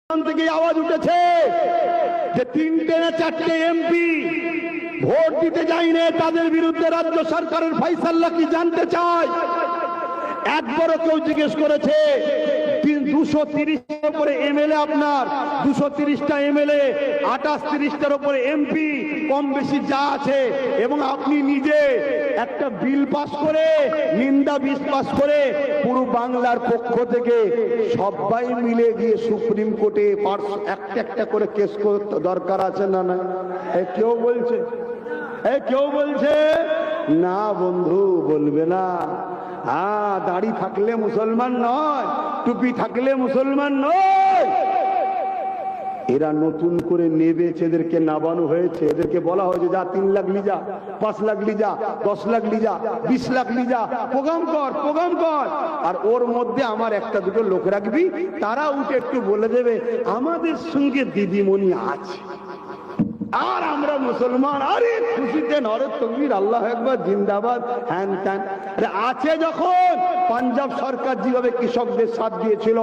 থেকে আওয়াজ উঠেছে যে 3টে না 4টে এমপি ভোট দিতে যায়নি, তাদের বিরুদ্ধে রাজ্য সরকারের ফয়সালা কি জানতে চায়। একবারও কেউ জিজ্ঞেস করেছে 230টার উপরে এমএলএ, আপনার 230টা এমএলএ, 28-30টার উপরে এমপি, কম বেশি যা আছে, এবং আপনি নিজে একটা বিল পাস করে, নিন্দা বিল পাস করে পুরো বাংলার পক্ষ থেকে সবাই মিলে গিয়ে সুপ্রিম কোর্টে একটা একটা করে কেস করতে দরকার আছে না? না, কেউ বলছে, কেউ বলছে না বন্ধু, বলবে না। হ্যাঁ, দাড়ি থাকলে মুসলমান নয়, টুপি থাকলে মুসলমান নয়। এরা নতুন করে নেবেছে, এদেরকে নামানো হয়েছে, এদেরকে বলা হয়েছে যা 3 লাখ লিজা, 5 লাখ লিজা, 10 লাখ লিজা, 20 লাখ লিজা, প্রোগ্রাম কর, প্রোগ্রাম কর। আর ওর মধ্যে আমার একটা দুটো লোক রাখবি, তারা উঠে একটু বলে দেবে আমাদের সঙ্গে দিদিমণি আছে, আর আমরা মুসলমান, আরে খুশিতে নরে তকবীর, আল্লাহ আকবার, জিন্দাবাদ, হ্যান ত্যান আছে। যখন পাঞ্জাব সরকার যেভাবে কৃষকদের সাথ দিয়েছিল,